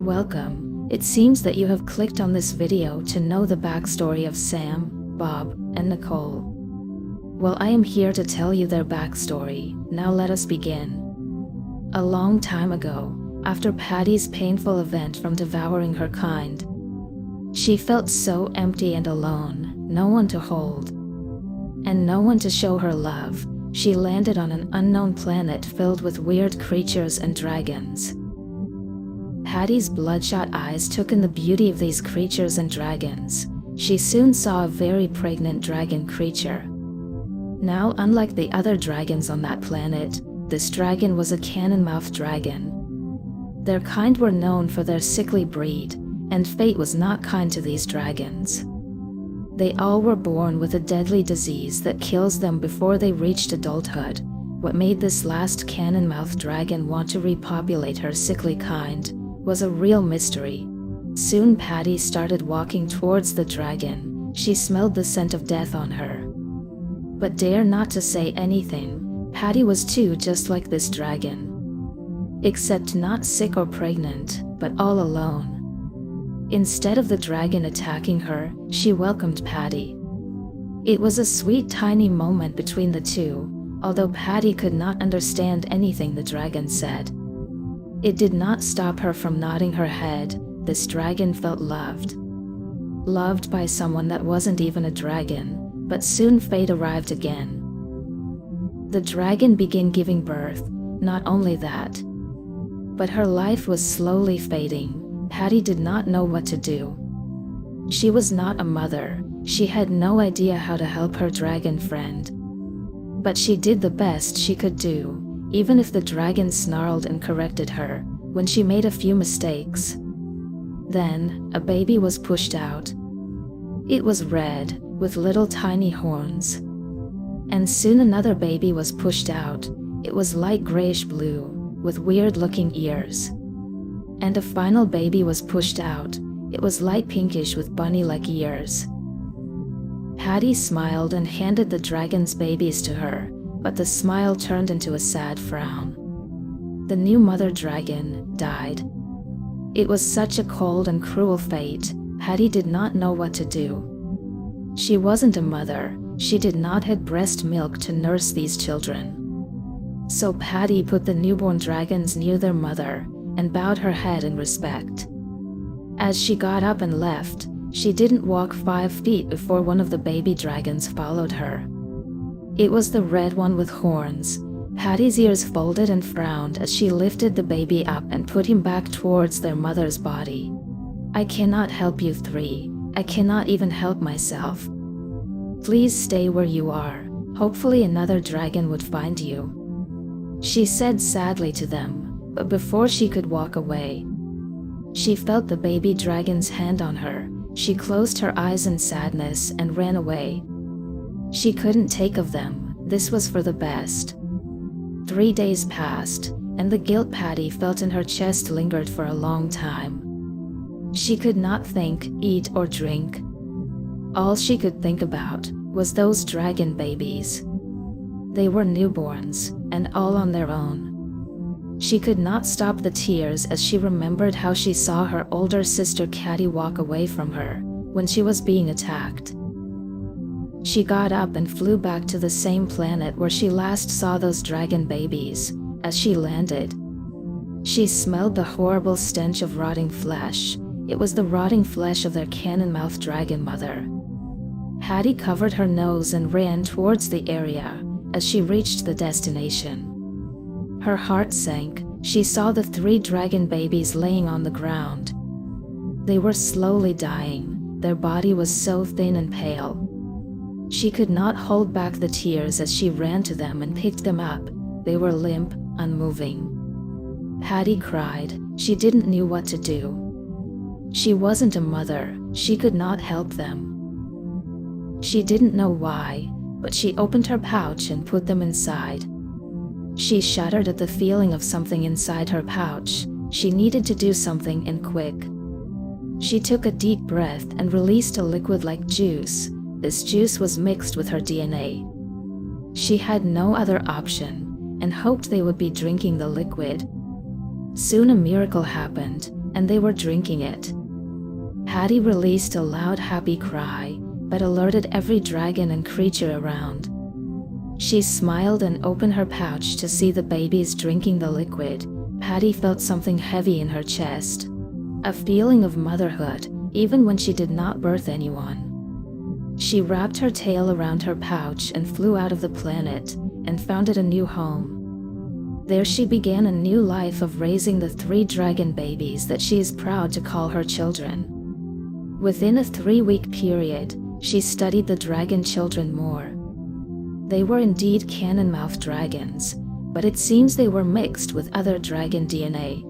Welcome. It seems that you have clicked on this video to know the backstory of Sam, Bob, and Nicole. Well, I am here to tell you their backstory. Now let us begin. A long time ago, after Patty's painful event from devouring her kind, she felt so empty and alone, no one to hold, and no one to show her love. She landed on an unknown planet filled with weird creatures and dragons. Patty's bloodshot eyes took in the beauty of these creatures and dragons. She soon saw a very pregnant dragon creature. Now, unlike the other dragons on that planet, this dragon was a cannon-mouthed dragon. Their kind were known for their sickly breed, and fate was not kind to these dragons. They all were born with a deadly disease that kills them before they reached adulthood. What made this last cannon-mouthed dragon want to repopulate her sickly kind was a real mystery. Soon Patty started walking towards the dragon. She smelled the scent of death on her, but dared not to say anything. Patty was too just like this dragon, except not sick or pregnant, but all alone. Instead of the dragon attacking her, she welcomed Patty. It was a sweet tiny moment between the two, although Patty could not understand anything the dragon said. It did not stop her from nodding her head. This dragon felt loved. Loved by someone that wasn't even a dragon, but soon fate arrived again. The dragon began giving birth. Not only that, but her life was slowly fading. Patty did not know what to do. She was not a mother. She had no idea how to help her dragon friend. But she did the best she could do, even if the dragon snarled and corrected her when she made a few mistakes. Then, a baby was pushed out. It was red, with little tiny horns. And soon another baby was pushed out. It was light grayish blue, with weird-looking ears. And a final baby was pushed out. It was light pinkish with bunny-like ears. Patty smiled and handed the dragon's babies to her, but the smile turned into a sad frown. The new mother dragon died. It was such a cold and cruel fate. Patty did not know what to do. She wasn't a mother. She did not have breast milk to nurse these children. So Patty put the newborn dragons near their mother and bowed her head in respect. As she got up and left, she didn't walk 5 feet before one of the baby dragons followed her. It was the red one with horns. Patty's ears folded and frowned as she lifted the baby up and put him back towards their mother's body. "I cannot help you three. I cannot even help myself. Please stay where you are. Hopefully another dragon would find you," she said sadly to them, but before she could walk away, she felt the baby dragon's hand on her. She closed her eyes in sadness and ran away. She couldn't take of them. This was for the best. 3 days passed, and the guilt Patty felt in her chest lingered for a long time. She could not think, eat, or drink. All she could think about was those dragon babies. They were newborns, and all on their own. She could not stop the tears as she remembered how she saw her older sister Catty walk away from her when she was being attacked. She got up and flew back to the same planet where she last saw those dragon babies. As she landed, she smelled the horrible stench of rotting flesh. It was the rotting flesh of their cannon-mouthed dragon mother. Patty covered her nose and ran towards the area. As she reached the destination, her heart sank. She saw the 3 dragon babies laying on the ground. They were slowly dying. Their body was so thin and pale. She could not hold back the tears as she ran to them and picked them up. They were limp, unmoving. Patty cried. She didn't know what to do. She wasn't a mother. She could not help them. She didn't know why, but she opened her pouch and put them inside. She shuddered at the feeling of something inside her pouch. She needed to do something, and quick. She took a deep breath and released a liquid like juice. This juice was mixed with her DNA. She had no other option, and hoped they would be drinking the liquid. Soon a miracle happened. and they were drinking it. Patty released a loud happy cry, but alerted every dragon and creature around. She smiled and opened her pouch to see the babies drinking the liquid. Patty felt something heavy in her chest. A feeling of motherhood, even when she did not birth anyone. She wrapped her tail around her pouch and flew out of the planet, and founded a new home. There she began a new life of raising the 3 dragon babies that she is proud to call her children. Within a 3-week period, she studied the dragon children more. They were indeed cannon-mouthed dragons, but it seems they were mixed with other dragon DNA.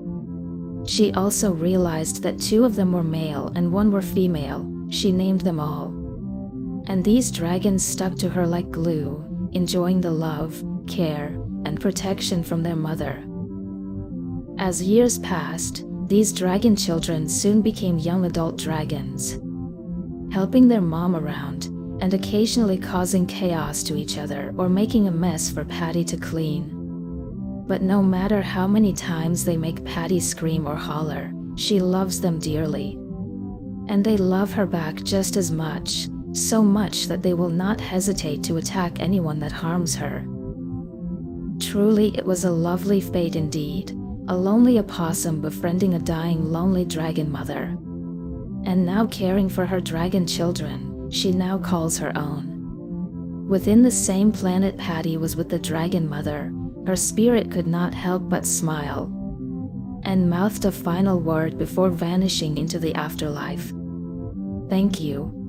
She also realized that 2 of them were male and 1 were female. She named them all. And these dragons stuck to her like glue, enjoying the love, care, and protection from their mother. As years passed, these dragon children soon became young adult dragons, helping their mom around, and occasionally causing chaos to each other or making a mess for Patty to clean. But no matter how many times they make Patty scream or holler, she loves them dearly. And they love her back just as much, so much that they will not hesitate to attack anyone that harms her. Truly, it was a lovely fate indeed, a lonely opossum befriending a dying lonely dragon mother. And now caring for her dragon children, she now calls her own. Within the same planet Patty was with the dragon mother, her spirit could not help but smile, and mouthed a final word before vanishing into the afterlife. Thank you.